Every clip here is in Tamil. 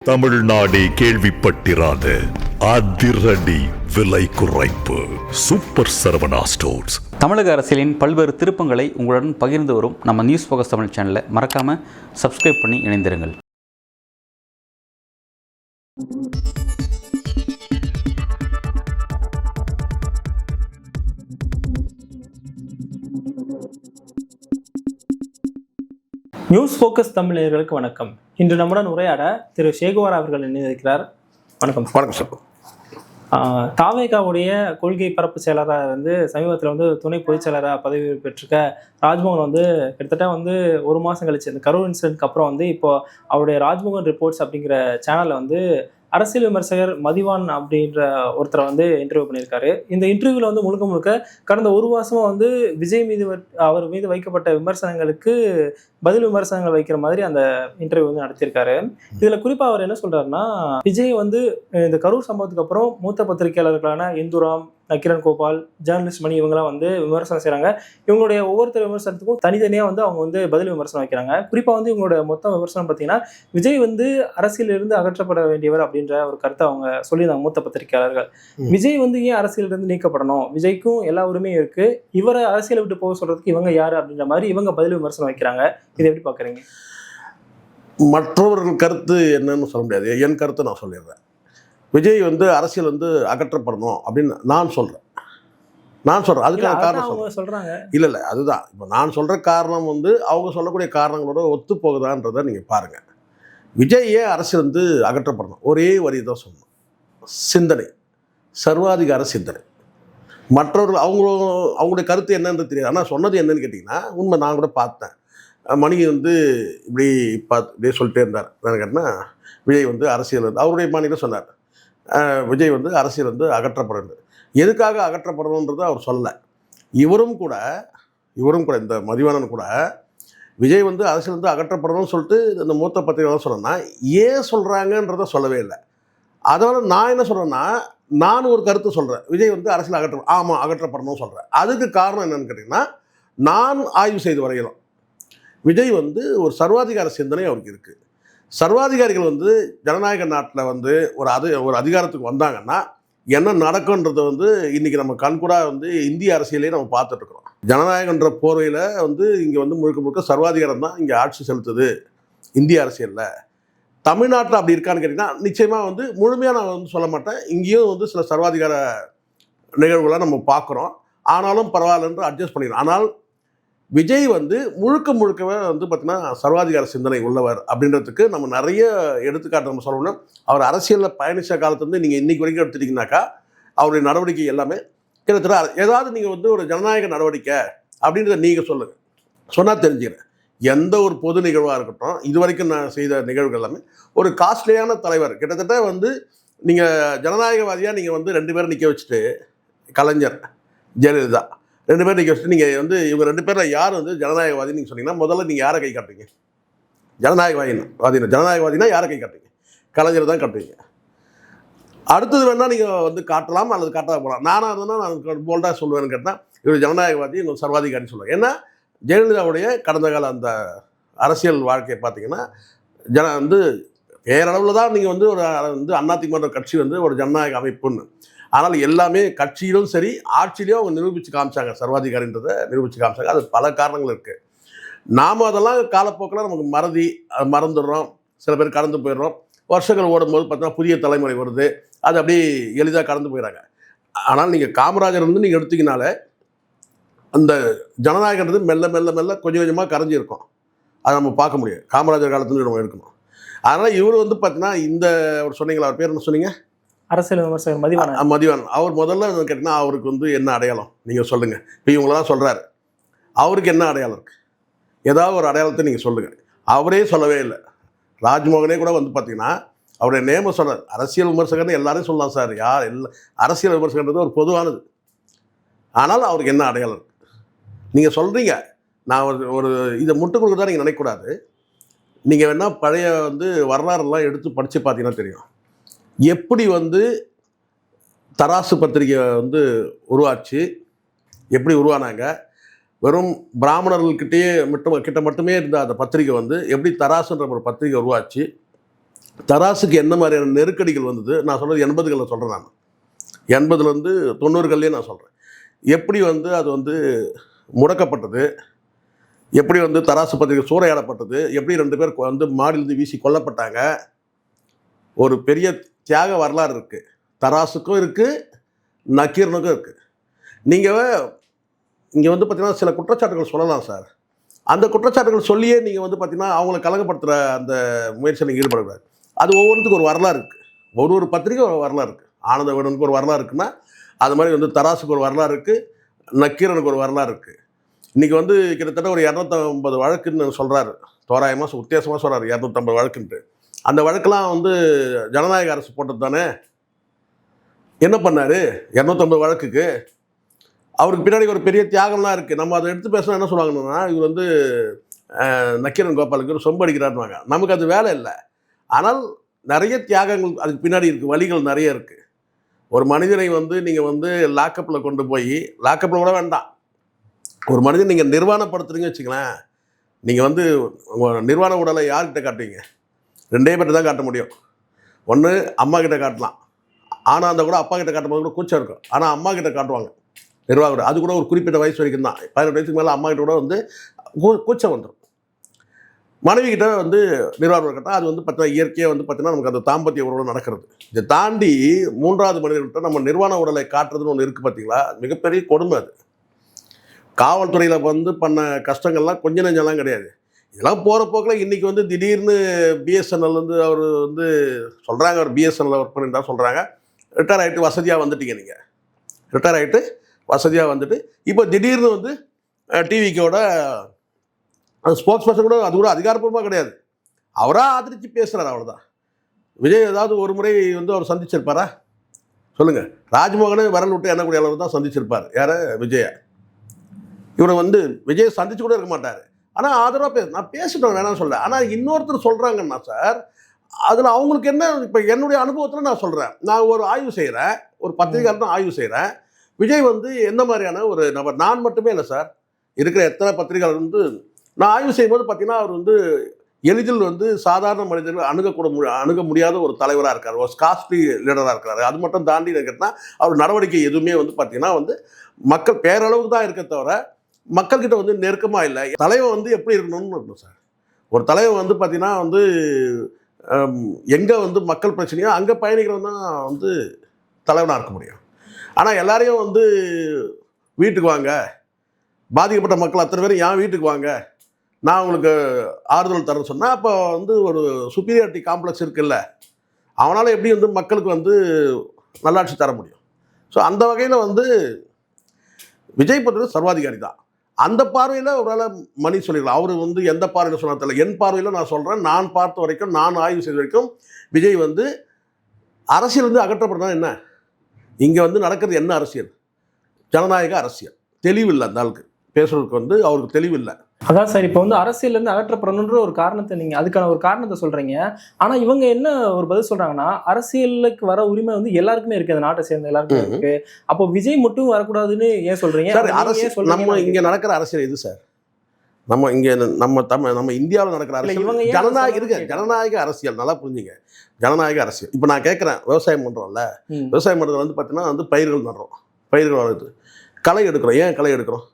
தமிழ்நாடே கேள்விப்பட்டிராத அதிரடி விலை குறைப்பு சூப்பர் சரவணா ஸ்டோர்ஸ். தமிழக அரசியலின் பல்வேறு திருப்பங்களை உங்களுடன் பகிர்ந்து வரும் நம்ம நியூஸ் ஃபோக்கஸ் தமிழ் சேனலை மறக்காம சப்ஸ்கிரைப் பண்ணி இணைந்திருங்கள். நியூஸ் ஃபோக்கஸ் தமிழர்களுக்கு வணக்கம். இன்று நம்முடன் உரையாட திரு சேகுவார் அவர்கள் இணைந்திருக்கிறார். வணக்கம். வணக்கம் சார். தாவேகாவுடைய கொள்கை பரப்பு செயலராக சமீபத்தில் துணை பொதுச் செயலராக பதவி பெற்றிருக்க ராஜ்மோகன் கிட்டத்தட்ட ஒரு மாதம் கழிச்சு இந்த கரூர் இன்சிடென்ட்க்கு அப்புறம் இப்போ அவருடைய ராஜ்மோகன் ரிப்போர்ட்ஸ் அப்படிங்கிற சேனலில் அரசியல் விமர்சகர் மதிவான் அப்படின்ற ஒருத்தரை இன்டர்வியூ பண்ணியிருக்காரு. இந்த இன்டர்வியூவில் முழுக்க முழுக்க கடந்த ஒரு மாதமாக விஜய் மீது அவர் மீது வைக்கப்பட்ட விமர்சனங்களுக்கு பதில் விமர்சனங்கள் வைக்கிற மாதிரி அந்த இன்டர்வியூ நடத்தியிருக்காரு. இதில் குறிப்பாக அவர் என்ன சொல்றாருன்னா, விஜய் இந்த கரூர் சம்பவத்துக்கு அப்புறம் மூத்த பத்திரிகையாளர்களான இந்துராம், நக்கிரன் கோபால், ஜேர்னலிஸ்ட் மணி இவங்கெல்லாம் விமர்சனம் செய்கிறாங்க. இவங்களுடைய ஒவ்வொருத்தர் விமர்சனத்துக்கும் தனித்தனியாக அவங்க பதில் விமர்சனம் வைக்கிறாங்க. குறிப்பாக இவங்களோட மொத்த விமர்சனம் பார்த்தீங்கன்னா, விஜய் அரசியலிருந்து அகற்றப்பட வேண்டியவர் அப்படின்ற ஒரு கருத்தை அவங்க சொல்லியிருந்தாங்க மூத்த பத்திரிகையாளர்கள். விஜய் ஏன் அரசியலிருந்து நீக்கப்படணும், விஜய்க்கும் எல்லா உரிமையும் இருக்கு, இவரை அரசியலை விட்டு போக சொல்றதுக்கு இவங்க யாரு அப்படின்ற மாதிரி இவங்க பதில் விமர்சனம் வைக்கிறாங்க. இதை எப்படி பார்க்குறீங்க? மற்றவர்கள் கருத்து என்னன்னு சொல்ல முடியாது, என் கருத்தை நான் சொல்லிடுறேன். விஜய் அரசியல் அகற்றப்படணும் அப்படின்னு நான் சொல்கிறேன். அதுக்கான காரணம் சொல்கிறாங்க. இல்லை அதுதான் இப்போ நான் சொல்கிற காரணம் அவங்க சொல்லக்கூடிய காரணங்களோட ஒத்து போகுதான்றதை நீங்கள் பாருங்கள். விஜய் ஏன் அரசியல் அகற்றப்படணும், ஒரே வரி தான் சொல்லணும், சிந்தனை, சர்வாதிகார சிந்தனை. மற்றவர்கள் அவங்களுடைய கருத்து என்னன்னு தெரியாது. ஆனால் சொன்னது என்னன்னு கேட்டிங்கன்னா, உண்மை நான் கூட பார்த்தேன். மணி இப்படி இப்படியே சொல்லிட்டே இருந்தார். என்னன்னு கேட்டால், விஜய் அரசியல் அவருடைய மாநிலம் சொன்னார், விஜய் அரசியல் அகற்றப்படணும். எதுக்காக அகற்றப்படணுன்றது அவர் சொல்லலை. இவரும் கூட இந்த மதிவானன் கூட விஜய் அரசியல் அகற்றப்படணும்னு சொல்லிட்டு இந்த மூத்த பத்திரிகை சொன்னேன்னா, ஏன் சொல்கிறாங்கன்றத சொல்லவே இல்லை. அதனால் நான் என்ன சொல்கிறேன்னா, நான் ஒரு கருத்து சொல்கிறேன், விஜய் அரசியல் அகற்றப்படணும்னு சொல்கிறேன். அதுக்கு காரணம் என்னன்னு கேட்டிங்கன்னா, நான் ஆய்வு செய்து வரையலாம். விஜய் ஒரு சர்வாதிகார சிந்தனை அவருக்கு இருக்குது. சர்வாதிகாரிகள் ஜனநாயக நாட்டில் ஒரு அதிகாரத்துக்கு வந்தாங்கன்னா என்ன நடக்கும்ன்றதை இன்றைக்கி நம்ம கண்கூடாக இந்திய அரசியலே நம்ம பார்த்துட்ருக்குறோம். ஜனநாயகன்ற போர்வையில் இங்கே முழுக்க முழுக்க சர்வாதிகாரம் தான் இங்கே ஆட்சி செலுத்துது இந்திய அரசியலில். தமிழ்நாட்டில் அப்படி இருக்கான்னு கேட்டிங்கன்னா, நிச்சயமாக முழுமையாக நான் சொல்ல மாட்டேன். இங்கேயும் சில சர்வாதிகார நிகழ்வுகளாக நம்ம பார்க்குறோம். ஆனாலும் பரவாயில்லன்று அட்ஜஸ்ட் பண்ணிடுறோம். ஆனால் விஜய் முழுக்க முழுக்கவே பார்த்தீங்கன்னா சர்வாதிகார சிந்தனை உள்ளவர் அப்படின்றதுக்கு நம்ம நிறைய எடுத்துக்காட்டு நம்ம சொல்லணும். அவர் அரசியலில் பயணித்த காலத்துலேருந்து நீங்கள் இன்றைக்கி வரைக்கும் எடுத்துட்டிங்கனாக்கா அவருடைய நடவடிக்கை எல்லாமே கிட்டத்தட்ட ஏதாவது நீங்கள் ஒரு ஜனநாயக நடவடிக்கை அப்படின்றத நீங்கள் சொல்லுங்கள், சொன்னால் தெரிஞ்சுக்கிறேன். எந்த ஒரு பொது நிகழ்வாக இருக்கட்டும், இது வரைக்கும் நான் செய்த நிகழ்வுகள் எல்லாமே ஒரு காஸ்ட்லியான தலைவர். கிட்டத்தட்ட நீங்கள் ஜனநாயகவாதியாக நீங்கள் 2 பேரை நிற்க வச்சுட்டு, கலைஞர், ஜெயலலிதா 2 பேர் நிற்க வச்சுட்டு நீங்கள் இவங்க 2 பேரில் யார் ஜனநாயகவாதின்னு நீங்கள் சொன்னீங்கன்னா, முதல்ல நீங்கள் யாரை கை காட்டுறீங்க? ஜனநாயகவாதினா யாரை கை காட்டுறீங்க? கலைஞர் தான் காட்டுவீங்க. அடுத்தது வேணால் நீங்கள் காட்டலாம் அல்லது காட்டாத போகலாம். நானாக இருந்தால் நான் போல்டாக சொல்லுவேன்னு கேட்டால், இவர் ஜனநாயகவாதி, இவங்க சர்வாதிகாரின்னு சொல்லுவேன். ஏன்னா ஜெயலலிதாவுடைய கடந்த கால அந்த அரசியல் வாழ்க்கையை பார்த்தீங்கன்னா, பேரளவில் தான் நீங்கள் ஒரு அதிமுக கட்சி ஒரு ஜனநாயக அமைப்புன்னு. ஆனால் எல்லாமே கட்சியிலும் சரி ஆட்சியிலையும் அவங்க நிரூபித்து காமிச்சாங்க, சர்வாதிகாரின்றதை நிரூபித்து காமிச்சாங்க. அது பல காரணங்கள் இருக்குது. நாம் அதெல்லாம் காலப்போக்கில் நமக்கு மறந்துடுறோம். சில பேர் கடந்து போயிடுறோம். வருஷங்கள் ஓடும்போது பார்த்தீங்கன்னா புதிய தலைமுறை வருது, அது அப்படியே எளிதாக கடந்து போயிடறாங்க. ஆனால் நீங்கள் காமராஜர் நீங்கள் எடுத்திங்கனாலே அந்த ஜனநாயகன்றது மெல்ல மெல்ல மெல்ல கொஞ்சம் கொஞ்சமாக கரைஞ்சி இருக்கும். அதை நம்ம பார்க்க முடியும். காமராஜர் காலத்துலேருந்து நம்ம எடுக்கணும். அதனால் இவர் பார்த்தீங்கன்னா இந்த ஒரு சொன்னீங்களா, அவர் பேர் என்ன சொன்னீங்க? அரசியல் விமர்சகர் மதிவான். அவர் முதல்ல கேட்டிங்கன்னா அவருக்கு என்ன அடையாளம் நீங்கள் சொல்லுங்கள். இப்போ இவங்களாம் சொல்கிறாரு, அவருக்கு என்ன அடையாளம் இருக்குது? ஏதாவது ஒரு அடையாளத்தை நீங்கள் சொல்லுங்கள். அவரே சொல்லவே இல்லை. ராஜ்மோகனே கூட பார்த்தீங்கன்னா அவருடைய நேம சொல்கிறார். அரசியல் விமர்சகர்னு எல்லாரையும் சொல்லலாம் சார், யார் அரசியல் விமர்சகர்ன்றது ஒரு பொதுவானது. ஆனால் அவருக்கு என்ன அடையாளம் இருக்குது நீங்கள் சொல்கிறீங்க. நான் ஒரு இதை முட்டுக் கொடுக்க தான் நீங்கள் நினைக்கக்கூடாது. நீங்கள் வேணால் பழைய வரலாறுலாம் எடுத்து படித்து பார்த்தீங்கன்னா தெரியும், எப்படி தராசு பத்திரிகை உருவாச்சு, எப்படி உருவானாங்க. வெறும் பிராமணர்கள்கிட்டே மட்டுமே இருந்த அந்த பத்திரிகை எப்படி தராசுன்ற ஒரு பத்திரிகை உருவாச்சு, தராசுக்கு என்ன மாதிரியான நெருக்கடிகள் வந்தது, நான் சொல்கிறது 80களில் சொல்கிறேன். நான் 80லேருந்து 90கள்லேயே நான் சொல்கிறேன். எப்படி வந்து அது வந்து முடக்கப்பட்டது, எப்படி வந்து தராசு பத்திரிகை சூறையாடப்பட்டது, எப்படி 2 பேர் வந்து மாடிலிருந்து வீசி கொல்லப்பட்டாங்க. ஒரு பெரிய தியாக வரலாறு இருக்குது. தராசுக்கும் இருக்குது, நக்கீரனுக்கும் இருக்குது. நீங்கள் இங்கே வந்து பார்த்தீங்கன்னா சில குற்றச்சாட்டுகள் சொல்லலாம் சார். அந்த குற்றச்சாட்டுகள் சொல்லியே நீங்கள் வந்து பார்த்தீங்கன்னா அவங்கள கலங்கப்படுத்துகிற அந்த முயற்சியில் நீங்கள் ஈடுபடக்கூடாது. அது ஒவ்வொன்றுத்துக்கும் ஒரு வரலாறு இருக்குது. ஒரு பத்திரிகை ஒரு வரலாறு இருக்குது. ஆனந்த விகடனுக்கு ஒரு வரலாறு இருக்குன்னா அது மாதிரி வந்து தராசுக்கு ஒரு வரலாறு இருக்குது, நக்கீரனுக்கு ஒரு வரலாறு இருக்குது. இன்றைக்கி வந்து கிட்டத்தட்ட ஒரு 250 வழக்குன்னு சொல்கிறாரு. தோராயமாக உத்தியாசமாக சொல்கிறாரு 250 வழக்குன்ட்டு. அந்த வழக்கெல்லாம் வந்து ஜனநாயக அரசு போட்டது தானே. என்ன பண்ணார் 250 வழக்குக்கு? அவருக்கு பின்னாடி ஒரு பெரிய தியாகம்லாம் இருக்குது. நம்ம அதை எடுத்து பேசணும் என்ன சொல்லுவாங்கன்னா, இவர் வந்து நக்கீரன் கோபாலுக்கு ஒரு சொம்பு அடிக்கிறாருவாங்க. நமக்கு அது வேலை இல்லை. ஆனால் நிறைய தியாகங்கள் அதுக்கு பின்னாடி இருக்குது, வழிகள் நிறைய இருக்குது. ஒரு மனிதனை வந்து நீங்கள் வந்து லாக்கப்பில் கொண்டு போய், லாக்கப்பில் கூட வேண்டாம், ஒரு மனிதன் நீங்கள் நிர்வாணப்படுத்துறீங்க வச்சுங்களேன், நீங்கள் வந்து உங்கள் நிர்வாண உடலை யார்கிட்ட காட்டுவீங்க? 2 பேர்ட்ட தான் காட்ட முடியும். ஒன்று அம்மா கிட்ட காட்டலாம். ஆனால் அந்த கூட அப்பா கிட்ட காட்டும்போது கூட கூச்சம் இருக்கும். ஆனால் அம்மா கிட்ட காட்டுவாங்க நிர்வாகம். அது கூட ஒரு குறிப்பிட்ட வயசு வரைக்கும் தான். 18 வயசுக்கு மேலே அம்மா கிட்ட கூட வந்து கூச்சம் வந்துடும். மனைவி கிட்ட வந்து நிர்வாகம் கட்டால் அது வந்து பார்த்தீங்கன்னா இயற்கையாக வந்து பார்த்தீங்கன்னா நமக்கு அந்த தாம்பத்திய உறவு நடக்கிறது. இதை தாண்டி 3வது மனிதர்கிட்ட நம்ம நிர்வாண உடலை காட்டுறதுன்னு ஒன்று இருக்குது பார்த்தீங்களா, மிகப்பெரிய கொடுமை அது. காவல்துறையில் வந்து பண்ண கஷ்டங்கள்லாம் கொஞ்சம் நெஞ்செல்லாம் கிடையாது. இதெல்லாம் போகிற போக்கில் இன்றைக்கி வந்து திடீர்னு பிஎஸ்என்எல் வந்து அவர் வந்து சொல்கிறாங்க, அவர் பிஎஸ்என்எல் ஒர்க் பண்ணிட்டு சொல்கிறாங்க, ரிட்டையர் ஆகிட்டு வசதியாக வந்துட்டீங்க. நீங்கள் ரிட்டையர் ஆகிட்டு வசதியாக வந்துட்டு இப்போ திடீர்னு வந்து டிவிக்கோட ஸ்போக்ஸ் பர்சன் கூட, அது கூட அதிகாரப்பூர்வமாக கிடையாது, அவராக ஆதரித்து பேசுகிறார், அவ்வளோதான். விஜய் ஏதாவது ஒரு முறை வந்து அவர் சந்திச்சிருப்பாரா சொல்லுங்கள்? ராஜ்மோகனே விரல் விட்டு எண்ணக்கூடிய அளவு தான் சந்திச்சிருப்பார். யாரை? விஜயை. இவரை வந்து விஜயை சந்திச்சு கூட இருக்க மாட்டார். ஆனால் ஆதரவாக நான் பேசிட்டோம், வேணாம்னு சொல்ல. ஆனால் இன்னொருத்தர் சொல்கிறாங்கன்னா சார், அதில் அவங்களுக்கு என்ன, இப்போ என்னுடைய அனுபவத்தில் நான் சொல்கிறேன், நான் ஒரு ஆய்வு செய்கிறேன், ஒரு பத்திரிகையாளர் தான் ஆய்வு செய்கிறேன். விஜய் வந்து எந்த மாதிரியான ஒரு நபர், நான் மட்டுமே இல்லை சார், இருக்கிற எத்தனை பத்திரிகையாளர் வந்து நான் ஆய்வு செய்யும்போது பார்த்தீங்கன்னா அவர் வந்து எளிதில் வந்து சாதாரண மனிதர்கள் அணுக முடியாத ஒரு தலைவராக இருக்கார், ஒரு காஸ்ட்லி லீடராக இருக்கிறாரு. அது மட்டும் தாண்டி கேட்டால் அவர் நடவடிக்கை எதுவுமே வந்து பார்த்தீங்கன்னா வந்து மக்கள் பேரளவுக்கு தான் இருக்க தவிர மக்கள்கிட்ட வந்து நெருக்கமாக இல்லை. தலைவன் வந்து எப்படி இருக்கணும்னு இருக்கணும் சார். ஒரு தலைவன் வந்து பார்த்தீங்கன்னா வந்து எங்கே வந்து மக்கள் பிரச்சனையோ அங்கே பயணிக்கிறவன் தான் வந்து தலைவனாக இருக்க முடியும். ஆனால் எல்லாரையும் வந்து வீட்டுக்கு வாங்க, பாதிக்கப்பட்ட மக்கள் அத்தனை பேரும் என் வீட்டுக்கு வாங்க, நான் உங்களுக்கு ஆறுதல் தரேன்னு சொன்னால் அப்போ வந்து ஒரு சுப்பீரியாரிட்டி காம்ப்ளெக்ஸ் இருக்குல்ல, அவனால் எப்படி வந்து மக்களுக்கு வந்து நல்லாட்சி தர முடியும்? ஸோ அந்த வகையில் வந்து விஜய் பொறுத்தவரை சர்வாதிகாரி தான். அந்த பார்வையில் ஒருவேளை மணி சொல்லிடலாம். அவர் வந்து எந்த பார்வையில் சொன்னா தெரியல. என் பார்வையில் நான் சொல்கிறேன், நான் பார்த்த வரைக்கும், நான் ஆய்வு செய்த வரைக்கும் விஜய் வந்து அரசியல் வந்து அகற்றப்படுறதா என்ன? இங்கே வந்து நடக்கிறது என்ன அரசியல்? ஜனநாயக அரசியல். தெளிவில்லை அந்த ஆளுக்கு, பேசுறதுக்கு வந்து அவருக்கு தெளிவில்லை. அதான் சார், இப்போ வந்து அரசியலேருந்து அகற்றப்படணுன்ற ஒரு காரணத்தை நீங்கள் அதுக்கான ஒரு காரணத்தை சொல்கிறீங்க. ஆனால் இவங்க என்ன ஒரு பதில் சொல்கிறாங்கன்னா, அரசியலுக்கு வர உரிமை வந்து எல்லாருக்குமே இருக்குது, அந்த நாட்டை சேர்ந்த எல்லாருக்குமே இருக்குது. அப்போ விஜய் மட்டும் வரக்கூடாதுன்னு ஏன் சொல்கிறீங்க? சார் அரசியல் நம்ம இங்கே நடக்கிற அரசியல் எது சார்? நம்ம இங்கே நம்ம இந்தியாவில் நடக்கிற அரசியல் ஜனநாயக அரசியல். நல்லா புரிஞ்சுங்க, ஜனநாயக அரசியல். இப்போ நான் கேட்குறேன், விவசாயம் பண்ணுறோம்ல, விவசாயம் பண்ணுறது வந்து பார்த்தீங்கன்னா வந்து பயிர்கள் நடுறோம், பயிர்கள் வளருது, களை எடுக்கிறோம். ஏன் களை எடுக்கிறோம்?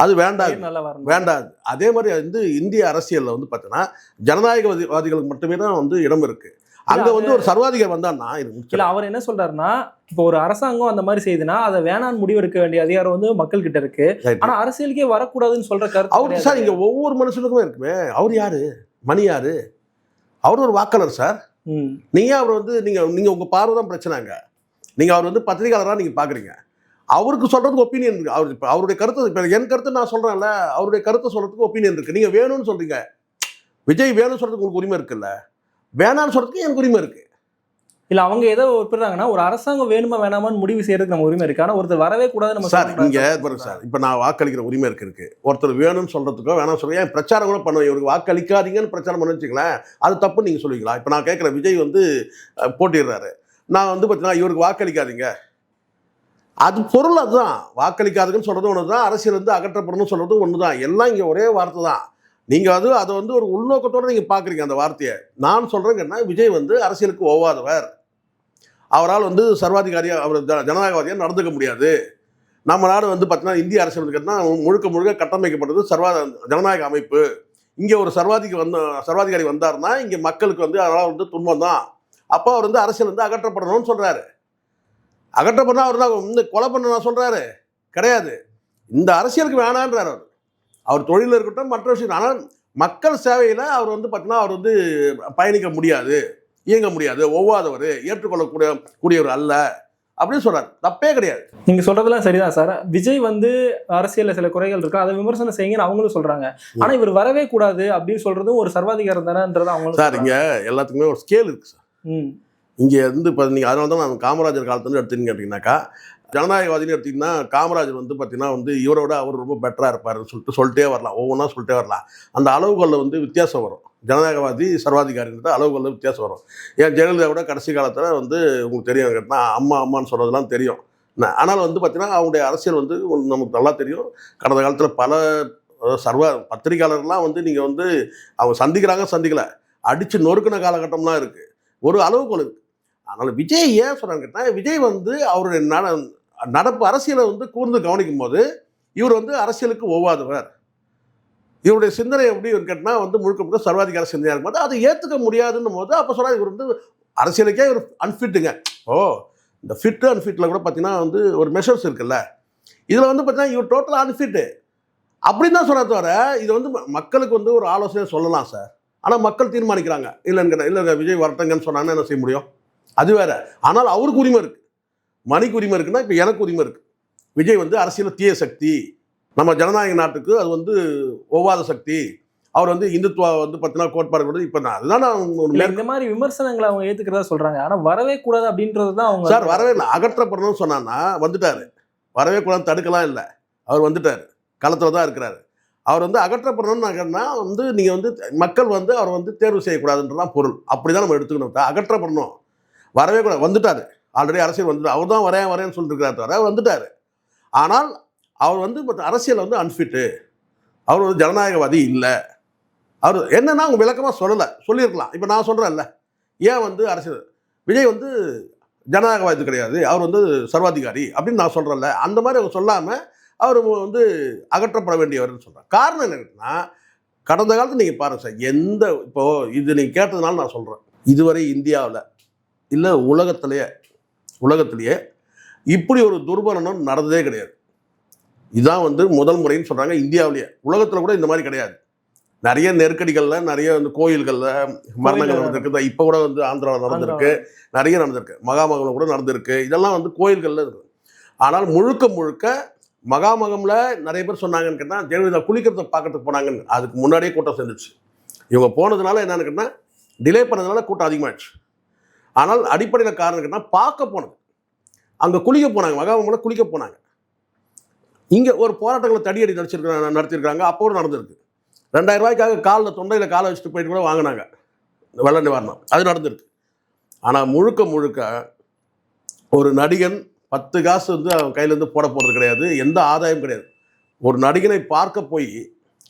அது வேண்டாது. அதே மாதிரி வந்து இந்திய அரசியலில் வந்து பார்த்தீங்கன்னா ஜனநாயகவாதிகளுக்கு மட்டுமே தான் வந்து இடம் இருக்குது. அங்கே வந்து ஒரு சர்வாதிகாரி வந்தான்னா இல்லை. அவர் என்ன சொல்றாருன்னா, இப்போ ஒரு அரசாங்கம் அந்த மாதிரி செய்யுதுன்னா அதை வேணான்னு முடிவெடுக்க வேண்டிய அதிகாரம் வந்து மக்கள் கிட்ட இருக்கு. ஆனா அரசியலுக்கே வரக்கூடாதுன்னு சொல்ற கருத்து அவர் சார் இங்க ஒவ்வொரு மனுஷனுக்குமே இருக்குமே. அவர் யாரு? மணி யாரு? அவர் ஒரு வாக்காளர் சார். நீங்க அவர் வந்து நீங்க உங்க பார்வை தான் பிரச்சனைங்க. நீங்க அவர் வந்து பத்திரிகையாளராக நீங்க பாக்குறீங்க. அவருக்கு சொல்றதுக்கு ஒப்பீனியன் இருக்கு. அவர் இப்போ அவருடைய கருத்து, இப்போ என் கருத்து நான் சொல்றேன்ல, அவருடைய கருத்தை சொல்றதுக்கு ஒப்பீனியன் இருக்கு. நீங்க வேணும்னு சொல்றீங்க, விஜய் வேணும்னு சொல்றதுக்கு உங்களுக்கு உரிமை இருக்குல்ல, வேணான்னு சொல்றதுக்கு எனக்கு உரிமை இருக்கு. இல்ல அவங்க ஏதோ ஒப்பிடுறாங்கன்னா, ஒரு அரசாங்கம் வேணுமா வேணாமான்னு முடிவு செய்யறதுக்கு நம்ம உரிமை இருக்கு. ஆனா ஒருத்தர் வரவே கூடாது நம்ம சார். இங்க பாருங்க சார், இப்போ நான் வாக்களிக்கிற உரிமை இருக்கு. ஒருத்தர் வேணும்னு சொல்றதுக்கோ வேணாம் சொல்றேன், ஏன் பிரச்சாரம் கூட பண்ணுவேன், இவருக்கு வாக்களிக்காதீங்கன்னு பிரச்சாரம் பண்ண வச்சுங்களேன், அது தப்பு நீங்க சொல்லுவீங்களா? இப்போ நான் கேட்குறேன், விஜய் வந்து போட்டிடுறாரு, நான் வந்து பார்த்தீங்கன்னா இவருக்கு வாக்களிக்காதீங்க, அது பொருள் அதுதான். வாக்களிக்காதுன்னு சொல்றது ஒன்று தான், அரசியல் வந்து அகற்றப்படணும்னு சொல்றது ஒன்று தான். எல்லாம் இங்கே ஒரே வார்த்தை தான். நீங்கள் அதை வந்து ஒரு உள்நோக்கத்தோடு நீங்கள் பார்க்குறீங்க அந்த வார்த்தையை. நான் சொல்கிறேங்கன்னா விஜய் வந்து அரசியலுக்கு ஒவ்வாதவர், அவரால் வந்து சர்வாதிகாரியாக அவர் ஜனநாயகவாதியாக நடந்துக்க முடியாது. நம்ம நாடு வந்து பார்த்தீங்கன்னா இந்திய அரசியல் கேட்டால் முழுக்க முழுக்க கட்டமைக்கப்பட்டது ஜனநாயக அமைப்பு. இங்கே ஒரு சர்வாதிகாரி வந்தார்னா இங்கே மக்களுக்கு வந்து அதனால் வந்து துன்பம் தான். அப்போ அவர் வந்து அரசியல் வந்து அகற்றப்படணும்னு சொல்கிறாரு. அகற்றப்படணும் அவர் தான் இன்னும் கொலை பண்ண நான் சொல்கிறாரு கிடையாது. இந்த அரசியலுக்கு வேணான்றார் அவர் தொழிலில் இருக்கட்டும் மற்ற விஷயம். ஆனால் மக்கள் சேவையில் அவர் வந்து பார்த்தீங்கன்னா அவர் வந்து பயணிக்க முடியாது, இயங்க முடியாது, ஒவ்வாதவர், ஏற்றுக்கொள்ளக்கூடியவர் அல்ல அப்படின்னு சொல்றாரு. தப்பே கிடையாது. நீங்க சொல்றதெல்லாம் சரிதான் சார். விஜய் வந்து அரசியல்ல சில குறைகள் இருக்கு, அதை விமர்சனம் செய்யுங்கன்னு அவங்களும் சொல்றாங்க. ஆனா இவர் வரவே கூடாது அப்படின்னு சொல்றதும் ஒரு சர்வாதிகாரம் தானேன்றது அவங்களும் சார். இங்க எல்லாத்துக்குமே ஒரு ஸ்கேல் இருக்கு சார். இங்க இருந்து இப்போ நீங்க அதனால தான் நான் காமராஜர் காலத்துல எடுத்துன்னு கேட்டீங்கன்னாக்கா, ஜனநாயகவாதின்னு எடுத்தீங்கன்னா காமராஜர் வந்து பார்த்தீங்கன்னா வந்து இவரோட அவர் ரொம்ப பெட்டராக இருப்பாருன்னு சொல்லிட்டே வரலாம், ஒவ்வொன்றா சொல்லிட்டே வரலாம். அந்த அளவுகளில் வந்து வித்தியாசம் வரும். ஜனநாயகவாதி சர்வாதிகாரின்ற அளவுகளில் வித்தியாசம் வரும். ஏன் ஜெயலலிதாவோட கடைசி காலத்தில் வந்து உங்களுக்கு தெரியும் கேட்டால் அம்மான்னு சொல்கிறதுலாம் தெரியும். ஆனால் வந்து பார்த்தீங்கன்னா அவங்களுடைய அரசியல் வந்து நமக்கு நல்லா தெரியும். கடந்த காலத்தில் பல பத்திரிகையாளர்லாம் வந்து நீங்கள் வந்து அவங்க சந்திக்கலை, அடித்து நொறுக்கின காலகட்டம்லாம் இருக்குது, ஒரு அளவுக்குள் இருக்குது. அதனால் விஜய் ஏன் சொல்கிறாங்க கேட்டால், விஜய் வந்து அவருடைய நடப்பு அரசியலை வந்து கூர்ந்து கவனிக்கும் போது இவர் வந்து அரசியலுக்கு ஒவ்வாதவர், இவருடைய சிந்தனை எப்படி கேட்டால் வந்து முழுக்க சர்வாதிகார சிந்தனையாக இருக்கும்போது அதை ஏற்றுக்க முடியாதுன்னும் போது அப்போ சொல்கிறார் இவர் வந்து அரசியலுக்கே இவர் அன்ஃபிட்டுங்க. இந்த ஃபிட்டு அன்ஃபிட்டில் கூட பார்த்தீங்கன்னா வந்து ஒரு மெஷர்ஸ் இருக்குல்ல, இதில் வந்து பார்த்தீங்கன்னா இவர் டோட்டலாக அன்ஃபிட்டு அப்படின்னு தான் சொல்ல தவிர இது வந்து மக்களுக்கு வந்து ஒரு ஆலோசனை சொல்லலாம் சார். ஆனால் மக்கள் தீர்மானிக்கிறாங்க. இல்லை விஜய் வரட்டங்கன்னு சொன்னாங்கன்னா என்ன செய்ய முடியும், அது வேற. ஆனால் அவருக்கு உரிமை இருக்குது, மணிக்கு உரிமை இருக்குன்னா இப்போ எனக்கு உரிமை இருக்குது. விஜய் வந்து அரசியல் தீய சக்தி, நம்ம ஜனநாயக நாட்டுக்கு அது வந்து ஒவ்வாத சக்தி, அவர் வந்து இந்துத்துவா வந்து பார்த்தீங்கன்னா கோட்பாடு கூட இப்போ நான் அதுதான் இந்த மாதிரி விமர்சனங்களை அவங்க ஏற்றுக்கிறதா சொல்கிறாங்க. ஆனால் வரவே கூடாது அப்படின்றது தான் அவங்க சார். வரவே இல்லை, அகற்றப்படணும்னு சொன்னான்னா வந்துட்டார். வரவே கூடாது தடுக்கலாம் இல்லை, அவர் வந்துட்டார், களத்தில் தான் இருக்கிறாரு. அவர் வந்து அகற்றப்படணும்னா வந்து நீங்கள் வந்து மக்கள் வந்து அவர் வந்து தேர்வு செய்யக்கூடாதுன்றதான் பொருள். அப்படி தான் நம்ம எடுத்துக்கணும். அகற்றப்படணும், வரவே கூடாது. வந்துட்டார், ஆல்ரெடி அரசியல் வந்துட்டு அவர் தான் வரேன்னு சொல்லிட்டு தவிர வந்துட்டார். ஆனால் அவர் வந்து அரசியல் வந்து அன்ஃபிட்டு, அவர் வந்து ஜனநாயகவாதி இல்லை. அவர் என்னன்னா அவங்க விளக்கமாக சொல்லியிருக்கலாம். இப்போ நான் சொல்கிறேன்ல, ஏன் வந்து அரசியல் விஜய் வந்து ஜனநாயகவாதி கிடையாது, அவர் வந்து சர்வாதிகாரி அப்படின்னு நான் சொல்கிறேன்ல, அந்த மாதிரி அவங்க சொல்லாமல் அவர் வந்து அகற்றப்பட வேண்டியவர்னு சொல்கிறார். காரணம் என்னன்னா, கடந்த காலத்தில் நீங்கள் பாருங்கள் சார், இப்போது இது நீங்கள் கேட்டதுனால நான் சொல்கிறேன், இதுவரை இந்தியாவில் இல்லை உலகத்திலேயே இப்படி ஒரு துர்மரணம் நடந்ததே கிடையாது. இதுதான் வந்து முதல் முறைன்னு சொல்கிறாங்க இந்தியாவிலேயே. உலகத்தில் கூட இந்த மாதிரி கிடையாது. நிறைய நெருக்கடிகளில் நிறைய வந்து கோயில்களில் மரணங்கள் நடந்திருக்கு. இப்போ கூட வந்து ஆந்திராவில் நடந்திருக்கு, நிறைய நடந்திருக்கு, மகாமகமில் கூட நடந்திருக்கு. இதெல்லாம் வந்து கோயில்களில் இருக்குது. ஆனால் முழுக்க மகாமகமில் நிறைய பேர் சொன்னாங்கன்னு கேட்டால் ஜெயலலிதா குளிக்கிறத பார்க்கறதுக்கு போனாங்கன்னு. அதுக்கு முன்னாடியே கூட்டம் சேர்ந்துச்சு. இவங்க போனதுனால என்னன்னு கேட்டால் டிலே பண்ணதுனால கூட்டம் அதிகமாகிடுச்சு. ஆனால் அடிப்படையில் காரணம் கேட்டால் பார்க்க போனது, அங்கே குளிக்க போனாங்க, மகாமகமில் குளிக்க போனாங்க. இங்கே ஒரு போராட்டங்களை தடியடி நடத்தியிருக்காங்க, அப்போ கூட நடந்திருக்கு. 2000 ரூபாய்க்காக தொண்டையில் காலை வச்சுட்டு போயிட்டு கூட வாங்கினாங்க வெள்ள நிவாரணம், அது நடந்திருக்கு. ஆனால் முழுக்க ஒரு நடிகன் 10 காசு வந்து அவன் கையிலேருந்து போட போகிறது கிடையாது, எந்த ஆதாயம் கிடையாது. ஒரு நடிகனை பார்க்க போய்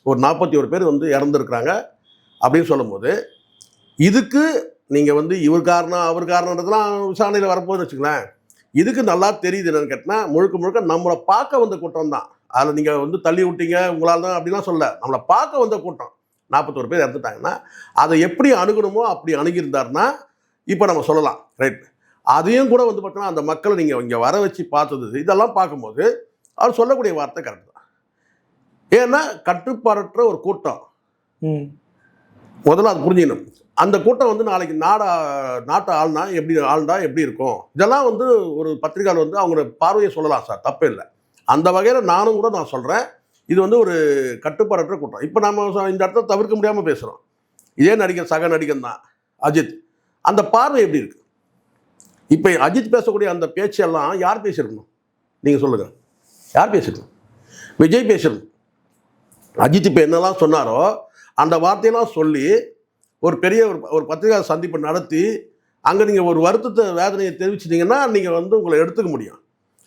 ஒரு 41 பேர் வந்து இறந்துருக்குறாங்க அப்படின்னு சொல்லும்போது, இதுக்கு நீங்கள் வந்து இவர் காரணம் அவர் காரணன்றதுலாம் விசாரணையில் வரப்போகுதுன்னு வச்சுங்களேன். இதுக்கு நல்லா தெரியுது என்னன்னு கேட்டால், முழுக்க நம்மளை பார்க்க வந்த கூட்டம் தான். அதில் நீங்கள் வந்து தள்ளி விட்டீங்க உங்களால் தான் அப்படிலாம் சொல்ல, நம்மளை பார்க்க வந்த கூட்டம் 41 பேர் இறந்துட்டாங்கன்னா அதை எப்படி அணுகணுமோ அப்படி அணுகியிருந்தாருன்னா இப்போ நம்ம சொல்லலாம், ரைட். அதையும் கூட வந்து பார்த்தோன்னா அந்த மக்களை நீங்கள் இங்கே வர வச்சு பார்த்தது இதெல்லாம் பார்க்கும்போது அவர் சொல்லக்கூடிய வார்த்தை கரெக்ட் தான். ஏன்னா கட்டுப்பாடற்ற ஒரு கூட்டம், முதல்ல அது புரிஞ்சிக்கணும். அந்த கூட்டம் வந்து நாளைக்கு நாட்டை ஆள்னா எப்படி இருக்கும், இதெல்லாம் வந்து ஒரு பத்திரிகையாளர் வந்து அவங்களோட பார்வையை சொல்லலாம் சார், தப்பே இல்லை. அந்த வகையில் நானும் கூட நான் சொல்கிறேன், இது வந்து ஒரு கட்டுப்பாடற்ற கூட்டம். இப்போ நம்ம இந்த இடத்த தவிர்க்க முடியாமல் பேசுகிறோம். இதே சக நடிகன் தான் அஜித், அந்த பார்வை எப்படி இருக்குது? இப்போ அஜித் பேசக்கூடிய அந்த பேச்செல்லாம் யார் பேசியிருக்கணும் நீங்கள் சொல்லுங்கள், யார் பேசியிருக்கணும்? விஜய் பேசியிருக்கணும். அஜித் இப்போ என்னெல்லாம் சொன்னாரோ அந்த வார்த்தையெல்லாம் சொல்லி ஒரு பெரிய ஒரு பத்திரிகை சந்திப்பை நடத்தி அங்கே நீங்கள் ஒரு வருத்தத்தை வேதனையை தெரிவிச்சிட்டிங்கன்னா நீங்கள் வந்து உங்களை எடுத்துக்க முடியும்.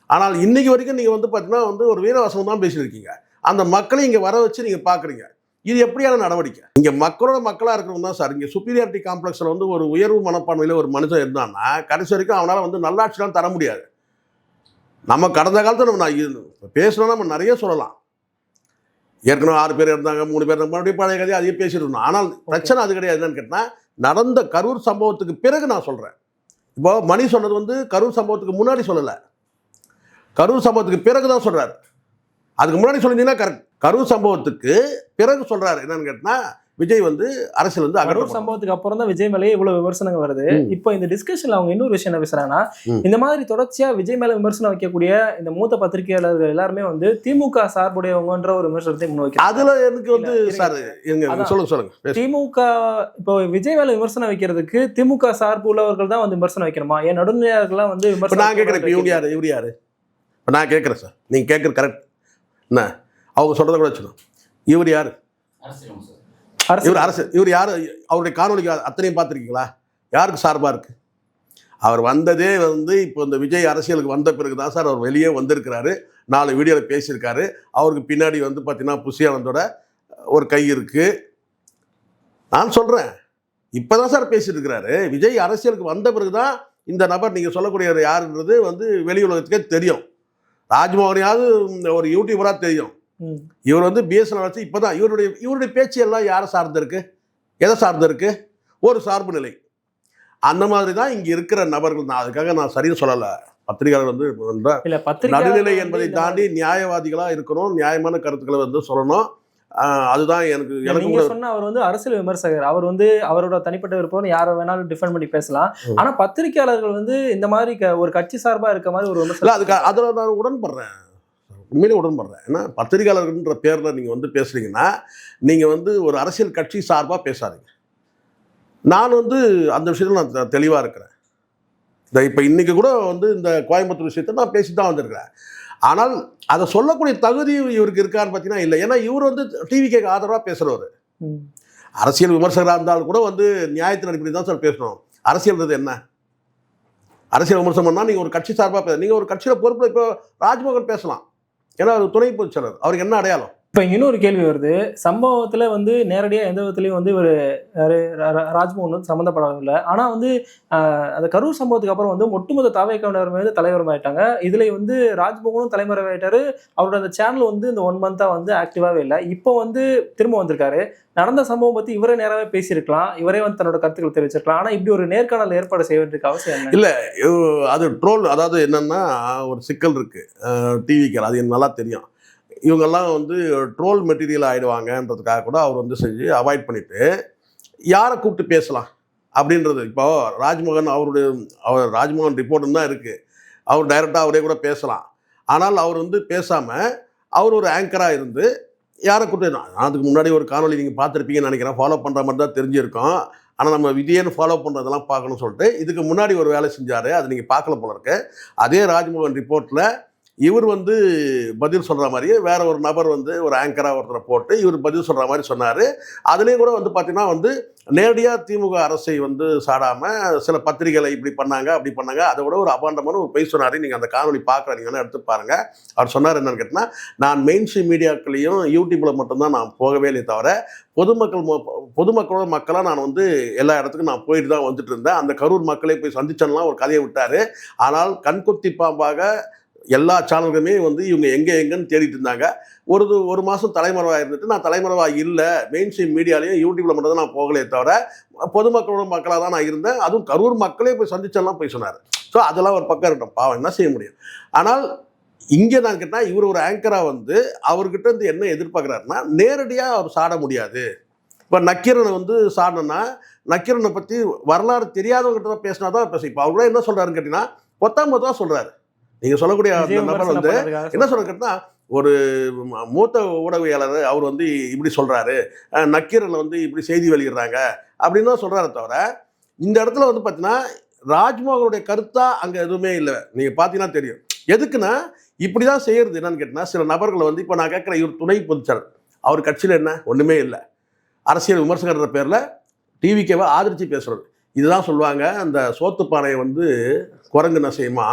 ஆனால் இன்றைக்கி வரைக்கும் நீங்கள் வந்து பார்த்தீங்கன்னா வந்து ஒரு வீரவசனம் தான் பேசியிருக்கீங்க. அந்த மக்களை இங்கே வர வச்சு நீங்கள் பார்க்குறீங்க. இது எப்படியான நடவடிக்கை? இங்கே மக்களோட மக்களாக இருக்கிறவங்க தான் சார். இங்கே சுப்பீரியாரிட்டி காம்ப்ளெக்ஸில் வந்து ஒரு உயர்வு மனப்பான்மையில் ஒரு மனுஷன் இருந்தான்னா கடைசி வரைக்கும் அவனால் வந்து நல்லாட்சிலாம் தர முடியாது. நம்ம கடந்த காலத்தில் நம்ம பேசணும்னா நம்ம நிறைய சொல்லலாம். ஏற்கனவே 6 பேர் இருந்தாங்க, 3 பேர் இருந்தாங்க, மறுபடியும் பழைய கதையை அதையே பேசிட்டு இருந்தோம். ஆனால் பிரச்சனை அது கிடையாது. என்னன்னு கேட்டால், நடந்த கரூர் சம்பவத்துக்கு பிறகு நான் சொல்கிறேன். இப்போ மணி சொன்னது வந்து கரூர் சம்பவத்துக்கு முன்னாடி சொல்லலை, கரூர் சம்பவத்துக்கு பிறகு தான் சொல்கிறார். அதுக்கு முன்னாடி சொல்லியிருந்தீங்கன்னா கரெக்ட். கரூர் சம்பவத்துக்கு பிறகு சொல்கிறாரு. என்னன்னு கேட்டால், விஜய் வந்து அரசியல் வந்து கரூர் சம்பவத்துக்கு அப்புறம் தான் விஜய் மேலே இவ்வளவு விமர்சனங்கள் வருது. இப்போ இந்த டிஸ்கஷன்ல அவங்க இன்னொரு விஷயம் என்ன பேசுறாங்கன்னா, இந்த மாதிரி தொடர்ச்சியா விஜய் மேல விமர்சனம் வைக்கக்கூடிய இந்த மூத்த பத்திரிகையாளர்கள் எல்லாருமே வந்து திமுக சார்புடையவங்கன்ற ஒரு விமர்சனத்தை முன்வைக்கிறாங்க. அதுல எனக்கு வந்து சார் சொல்லுங்க. திமுக இப்போ விஜய் மேல விமர்சனம் வைக்கிறதுக்கு திமுக சார்பு உள்ளவர்கள் தான் வந்து விமர்சனம் வைக்கணுமா? ஏன் நடுநிலையாளர்கள்லாம் வந்து விமர்சனம்? நான் கேட்கிறேன், இவர் யாரு? நான் கேட்கிறேன் சார், நீங்க கேட்கறது கரெக்ட். என்ன அவங்க சொல்றதை கூட வச்சுக்கணும். இவர் யாரு? இவர் யாரு? அவருடைய காணொலிக்கு அத்தனையும் பார்த்துருக்கீங்களா? யாருக்கு சார்பா இருக்கு? அவர் வந்ததே வந்து இப்போ இந்த விஜய் அரசியலுக்கு வந்த பிறகு தான் சார் அவர் வெளியே வந்திருக்கிறாரு. 4 வீடியோவில் பேசியிருக்காரு. அவருக்கு பின்னாடி வந்து பார்த்தீங்கன்னா புஷியானந்தோட ஒரு கை இருக்கு. நான் சொல்றேன், இப்போதான் சார் பேசிட்டு இருக்கிறாரு. விஜய் அரசியலுக்கு வந்த பிறகு தான் இந்த நபர் நீங்கள் சொல்லக்கூடிய யாருன்றது வந்து வெளி உலகத்துக்கே தெரியும். ராஜ்மோகனையாவது ஒரு யூடியூபராக தெரியும். இவர் வந்து பிஎஸ்என்எல் வச்சு இப்போதான் இவருடைய பேச்சு எல்லாம் யாரை சார்ந்திருக்கு, எதை சார்ந்திருக்கு? ஒரு சார்பு நிலை. அந்த மாதிரி தான் இங்கே இருக்கிற நபர்கள். நான் அதுக்காக நான் சரின்னு சொல்லலை. பத்திரிகையாளர் வந்து நடுநிலை என்பதை தாண்டி நியாயவாதிகளாக இருக்கணும், நியாயமான கருத்துக்களை வந்து சொல்லணும். அதுதான் எனக்கு சொன்ன அவர் வந்து அரசியல் விமர்சகர். அவர் வந்து அவரோட தனிப்பட்ட விருப்பம் யாரை வேணாலும் டிஃபெண்ட் பண்ணி பேசலாம். ஆனா பத்திரிகையாளர்கள் வந்து இந்த மாதிரி ஒரு கட்சி சார்பா இருக்க மாதிரி ஒரு விமர்சனம், அதுக்கு அதில் நான் உடன்படுறேன், உண்மையிலே உடன்படுறேன். ஏன்னா பத்திரிகையாளர்கள்ன்ற பேரில் நீங்கள் வந்து பேசுறீங்கன்னா நீங்கள் வந்து ஒரு அரசியல் கட்சி சார்பாக பேசாதீங்க. நான் வந்து அந்த விஷயத்தில் நான் தெளிவாக இருக்கிறேன். இப்போ இன்னைக்கு கூட வந்து இந்த கோயம்புத்தூர் விஷயத்தை நான் பேசி தான் வந்திருக்கிறேன். ஆனால் அதை சொல்லக்கூடிய தகுதி இவருக்கு இருக்கான்னு பார்த்தீங்கன்னா இல்லை. ஏன்னா இவர் வந்து டிவிக்கு ஆதரவாக பேசுகிறவர். அரசியல் விமர்சகராக இருந்தாலும் கூட வந்து நியாயத்தின் அடிப்படையில் தான் சார் பேசணும். அரசியல்ன்றது என்ன? அரசியல் விமர்சனம் பண்ணால் நீங்கள் ஒரு கட்சி சார்பாக நீங்கள் ஒரு கட்சியில் பொறுப்பில் இப்போ ராஜ்மோகன் பேசலாம். ஏன்னா அவர் துணை பொதுச் செயலர், அவருக்கு என்ன அடையாளம்? இப்போ இன்னொரு கேள்வி வருது. சம்பவத்தில் வந்து நேரடியாக எந்த விதத்துலையும் வந்து இவர் ராஜ்மோகன் வந்து சம்மந்தப்படவில்லை. ஆனால் வந்து அந்த கரூர் சம்பவத்துக்கு அப்புறம் வந்து ஒட்டுமொத்த தாவேக்காவினர் வந்து தலைவரமாயிட்டாங்க. இதில் வந்து ராஜ்மோகனும் தலைமறைவாயிட்டாரு. அவரோட அந்த சேனல் வந்து இந்த 1 மந்த்தாக வந்து ஆக்டிவாகவே இல்லை. இப்போ வந்து திரும்ப வந்திருக்காரு. நடந்த சம்பவம் பற்றி இவரே நேராகவே பேசியிருக்கலாம், இவரே வந்து தன்னோட கருத்துக்களை தெரிவிச்சிருக்கலாம். ஆனால் இப்படி ஒரு நேர்காணல் ஏற்பாடு செய்ய வேண்டிய அவசியம் இல்லை. அது ட்ரோல், அதாவது என்னன்னா ஒரு சிக்கல் இருக்கு டிவிக்கு, அது எனக்கு நல்லா தெரியும். இவங்கெல்லாம் வந்து ட்ரோல் மெட்டீரியல் ஆகிடுவாங்கன்றதுக்காக கூட அவர் வந்து செஞ்சு அவாய்ட் பண்ணிவிட்டு யாரை கூப்பிட்டு பேசலாம் அப்படின்றது. இப்போ ராஜ்மோகன் அவர் ராஜ்மோகன் ரிப்போர்ட்னு தான் இருக்குது. அவர் டைரெக்டாக அவரே கூட பேசலாம். ஆனால் அவர் வந்து பேசாமல் அவர் ஒரு ஆங்கராக இருந்து யாரை கூப்பிட்டு, அதுக்கு முன்னாடி ஒரு காணொலி நீங்கள் பார்த்துருப்பீங்கன்னு நினைக்கிறேன், ஃபாலோ பண்ணுற மாதிரி தான் தெரிஞ்சிருக்கோம். ஆனால் நம்ம விஜயன்னு ஃபாலோ பண்ணுறதெல்லாம் பார்க்கணும்னு சொல்லிட்டு இதுக்கு முன்னாடி ஒரு வேலை செஞ்சார். அது நீங்கள் பார்க்கல போல இருக்கு. அதே ராஜ்மோகன் ரிப்போர்ட்டில் இவர் வந்து பதில் சொல்கிற மாதிரியே வேற ஒரு நபர் வந்து ஒரு ஆங்கராக ஒருத்தரை போட்டு இவர் பதில் சொல்கிற மாதிரி சொன்னார். அதுலேயும் கூட வந்து பார்த்தீங்கன்னா வந்து நேரடியாக திமுக அரசை வந்து சாடாமல் சில பத்திரிகைகளை இப்படி பண்ணாங்க அப்படி பண்ணாங்க, அதை விட ஒரு அபாண்டமான ஒரு பொய் சொன்னார். நீங்கள் அந்த காணொலி பார்க்குற நீங்கள் வேணால் எடுத்து பாருங்கள். அவர் சொன்னார் என்னன்னு கேட்டால், நான் மெயின் ஸ்ட்ரீம் மீடியாக்களையும் யூடியூப்பில் மட்டும்தான் நான் போகவே இல்லை, தவிர பொதுமக்களோட மக்களாக நான் வந்து எல்லா இடத்துக்கும் நான் போயிட்டு தான் வந்துட்டு இருந்தேன். அந்த கரூர் மக்களை போய் சந்திச்சேன்லாம் ஒரு கதையை விட்டார். ஆனால் கண்கொத்தி பாம்பாக எல்லா சேனல்களுமே வந்து இவங்க எங்கன்னு தேடிட்டு இருந்தாங்க. ஒரு மாதம் தலைமறைவாக இருந்துட்டு நான் தலைமறைவாக இல்லை, மெயின் ஸ்ட்ரீம் மீடியாலையும் யூடியூப்பில் மட்டும் தான் நான் போகலே தவிர பொதுமக்களோட மக்களாக தான் நான் இருந்தேன். அதுவும் கரூர் மக்களே போய் சந்திச்செல்லாம் போய் சொன்னார். ஸோ அதெல்லாம் ஒரு பக்கம் இருக்கட்டும், பாவம் என்ன செய்ய முடியும். ஆனால் இங்கே நான் கேட்டால் இவர் ஒரு ஆங்கராக வந்து அவர்கிட்ட இருந்து என்ன எதிர்பார்க்குறாருன்னா, நேரடியாக அவர் சாட முடியாது. இப்போ நக்கீரனை வந்து சாடணும்னா நக்கீரனை பற்றி வரலாறு தெரியாதவங்ககிட்ட தான் பேசினா தான் பேச. இப்போ அவர் கூட என்ன சொல்கிறாருன்னு கேட்டிங்கன்னா, பொத்தாமத்தான் சொல்கிறாரு. நீங்கள் சொல்லக்கூடிய அந்த நபர் வந்து என்ன சொல்கிறேன்னா, ஒரு மூத்த ஊடகவியலாளர் அவர் வந்து இப்படி சொல்கிறாரு, நக்கீரனில் வந்து இப்படி செய்தி வெளியிடுறாங்க அப்படின்னு தான் சொல்கிறாரு தவிர, இந்த இடத்துல வந்து பார்த்தீங்கன்னா ராஜ்மோகனுடைய கருத்தாக அங்கே எதுவுமே இல்லை. நீங்கள் பார்த்தீங்கன்னா தெரியும். எதுக்குன்னா இப்படி தான் செய்கிறது. என்னன்னு கேட்டிங்கன்னா, சில நபர்களை வந்து இப்போ நான் கேட்குறேன், இவர் துணை பொதுச்செயலர், அவர் கட்சியில் என்ன ஒன்றுமே இல்லை, அரசியல் விமர்சகர்ன்ற பேரில் டிவிக்கேவை ஆதரித்து பேசுகிறது. இதுதான் சொல்லுவாங்க, அந்த சோத்து பானையை வந்து குரங்கு நசையுமா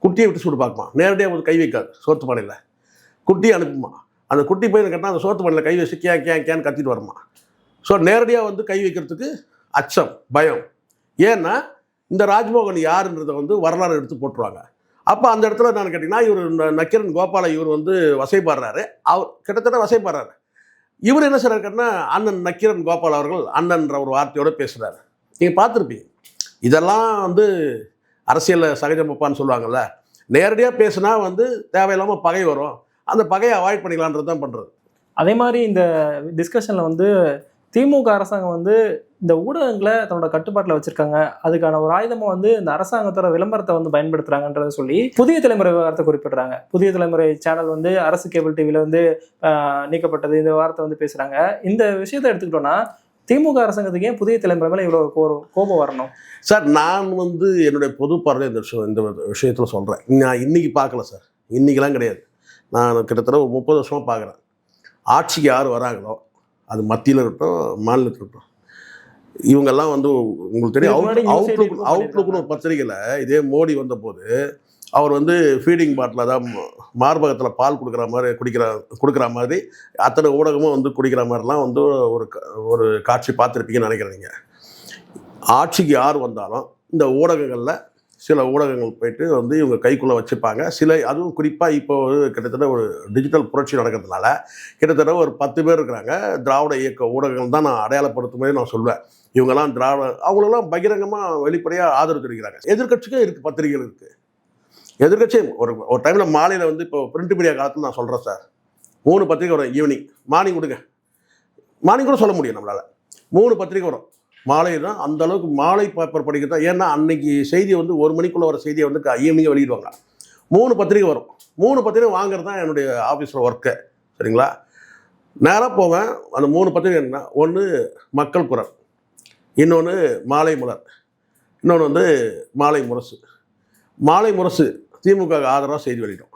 குட்டியை விட்டு சூடு பார்க்குமா, நேரடியாக வந்து கை வைக்காது சோத்து பானையில், குட்டியை அனுப்புமா. அந்த குட்டி பையனை கேட்டால் அந்த சோத்து மண்ணில் கை வச்சு கேன்னு கத்திட்டு வருமா. ஸோ நேரடியாக வந்து கை வைக்கிறதுக்கு அச்சம், பயம். ஏன்னா இந்த ராஜ்மோகன் யாருன்றதை வந்து வரலாறு எடுத்து போட்டுருவாங்க. அப்போ அந்த இடத்துல நான் கேட்டிங்கன்னா இவர் நக்கீரன் கோபால இவர் வந்து வசைப்பாடுறாரு, அவர் கிட்டத்தட்ட வசைப்பாடுறாரு. இவர் என்ன செய்றாரு கேட்டிங்கன்னா அண்ணன் நக்கீரன் கோபால் அவர்கள் அண்ணன்ற ஒரு வார்த்தையோடு பேசுகிறாரு. நீங்கள் பார்த்துருப்பீங்க. இதெல்லாம் வந்து அரசியலில் சகஜமப்பான்னு சொல்லுவாங்கள்ல. நேரடியாக பேசுனா வந்து தேவையில்லாமல் பகை வரும், அந்த பகையை அவாய்ட் பண்ணிக்கலான்றது தான் பண்ணுறது. அதே மாதிரி இந்த டிஸ்கஷனில் வந்து திமுக அரசாங்கம் வந்து இந்த ஊடகங்களை தன்னோட கட்டுப்பாட்டில் வச்சிருக்காங்க, அதுக்கான ஒரு ஆயுதமாக வந்து இந்த அரசாங்கத்தோட விளம்பரத்தை வந்து பயன்படுத்துறாங்கன்றதை சொல்லி புதிய தலைமுறை விவகாரத்தை குறிப்பிடுறாங்க. புதிய தலைமுறை சேனல் வந்து அரசு கேபிள் டிவியில் வந்து நீக்கப்பட்டது, இந்த வார்த்தை வந்து பேசுகிறாங்க. இந்த விஷயத்தை எடுத்துக்கிட்டோன்னா திமுக அரசாங்கத்துக்கு ஏன் புதிய தலைமுறை மேலே இவ்வளோ கோபம் வரணும்? சார் நான் வந்து என்னுடைய பொது பார்வை இந்த விஷயத்தில் சொல்கிறேன். நான் இன்றைக்கி பார்க்கல சார், இன்றைக்கெலாம் கிடையாது. நான் கிட்டத்தட்ட ஒரு 30 வருஷமாக பார்க்குறேன். ஆட்சிக்கு யார் வராங்களோ அது மத்தியில் இருக்கட்டும் மாநிலத்தில் இருக்கட்டும், இவங்கெல்லாம் வந்து உங்களுக்கு தெரியும் அவுட்லுக்னு ஒரு பத்திரிகையில் இதே மோடி வந்தபோது அவர் வந்து ஃபீடிங் பாட்டில் அதாவது மார்பகத்தில் பால் கொடுக்குற மாதிரி அத்தனை ஊடகமும் வந்து குடிக்கிற மாதிரிலாம் வந்து ஒரு காட்சி பார்த்துருப்பீங்கன்னு நினைக்கிறேன். நீங்கள் ஆட்சிக்கு யார் வந்தாலும் இந்த ஊடகங்களில் சில ஊடகங்கள் போயிட்டு வந்து இவங்க கைக்குள்ளே வச்சுப்பாங்க. அதுவும் குறிப்பாக இப்போ கிட்டத்தட்ட ஒரு டிஜிட்டல் புரட்சி நடக்கிறதுனால கிட்டத்தட்ட ஒரு 10 பேர் இருக்கிறாங்க. திராவிட இயக்க ஊடகங்கள் தான் நான் அடையாளப்படுத்தும் நான் சொல்வேன். இவங்கெல்லாம் அவங்களெல்லாம் பகிரங்கமாக வெளிப்படையாக ஆதரவு தெரிவிக்கிறாங்க. எதிர்கட்சிக்கும் இருக்குது, பத்திரிகைகள் இருக்குது. எதிர்கட்சியும் ஒரு டைமில் மாலையில் வந்து இப்போ பிரிண்ட் மீடியா காலத்தில் நான் சொல்கிறேன் சார், 3 பத்திரிகை வரும். ஈவினிங் மார்னிங் கொடுங்க, மார்னிங் கூட சொல்ல முடியும் நம்மளால். 3 பத்திரிகை வரும் மாலை தான். அந்த அளவுக்கு மாலை பேப்பர் படிக்கிறது தான். ஏன்னா அன்னைக்கு செய்தியை வந்து 1 மணிக்குள்ளே வர செய்தியை வந்து ஈவினிங்காக வெளியிடுவாங்க. 3 பத்திரிகை வரும். 3 பத்திரிகை வாங்குறது தான் என்னுடைய ஆஃபீஸில் ஒர்க்கு. சரிங்களா? நேராக போவேன். அந்த 3 பத்திரிகை என்ன, ஒன்று மக்கள் குரல், இன்னொன்று மாலை மலர், இன்னொன்று வந்து மாலை முரசு. மாலை முரசு திமுக ஆதரவாக செய்தி வெளியிடும்,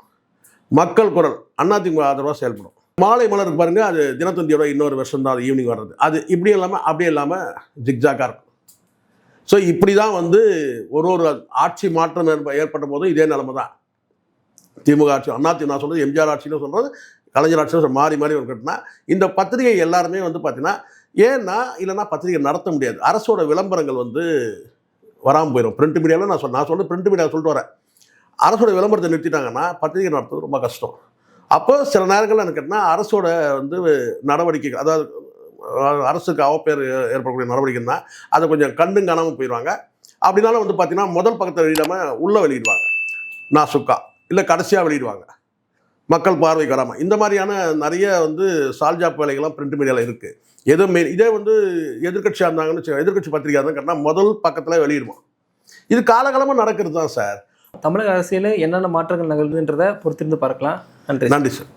மக்கள் குரல் அதிமுக ஆதரவாக செயல்படும். மாலை மலருக்கு பாருங்கள், அது தினத்தந்தியோட இன்னொரு வருஷம் தான் அது ஈவினிங் வர்றது. அது இப்படி இல்லாமல் அப்படியே இல்லாமல் ஜிக்ஜாக்காக இருக்கும். ஸோ இப்படி தான் வந்து ஒரு ஆட்சி மாற்றம் ஏற்பட்ட போதும் இதே நிலைமை தான். திமுக ஆட்சி, அதிமுக நான் சொல்கிறது எம்ஜிஆர் ஆட்சியில் சொல்கிறது, கலைஞர் ஆட்சியில் மாறி ஒரு கட்டினா இந்த பத்திரிகை எல்லாருமே வந்து பார்த்தீங்கன்னா ஏன்னா இல்லைன்னா பத்திரிகை நடத்த முடியாது. அரசோட விளம்பரங்கள் வந்து வராமல் போயிடும். பிரிண்ட் மீடியாவில் நான் சொல்கிறது பிரிண்ட் மீடியாவில் சொல்லிட்டு வரேன். அரசோட விளம்பரத்தை நிறுத்திட்டாங்கன்னா பத்திரிகை நடத்துறது ரொம்ப கஷ்டம். அப்போ சில நேரங்களில் எனக்கு கேட்டால் அரசோட வந்து நடவடிக்கைகள், அதாவது அரசுக்கு அவப்பேர் ஏற்படக்கூடிய நடவடிக்கைன்னா அதை கொஞ்சம் கண்டும் காணாமல் போயிடுவாங்க. அப்படின்னாலும் வந்து பார்த்தீங்கன்னா முதல் பக்கத்தை வெளியிடாமல் உள்ளே வெளியிடுவாங்க, நாசுக்கா, இல்லை கடைசியாக வெளியிடுவாங்க, மக்கள் பார்வைக்கு வராமல். இந்த மாதிரியான நிறைய வந்து சால்ஜாப் வேலைகள்லாம் பிரிண்ட் மீடியாவில் இருக்குது. இதே வந்து எதிர்கட்சியாக இருந்தாங்கன்னு எதிர்கட்சி பத்திரிகையாக இருந்தால் கேட்டால் முதல் பக்கத்தில் வெளியிடுவோம். இது காலகாலமாக நடக்கிறது தான் சார். தமிழக அரசியல் என்னென்ன மாற்றங்கள் நிகழ்வுன்றதை பொறுத்திருந்து பார்க்கலாம். நன்றி சார்.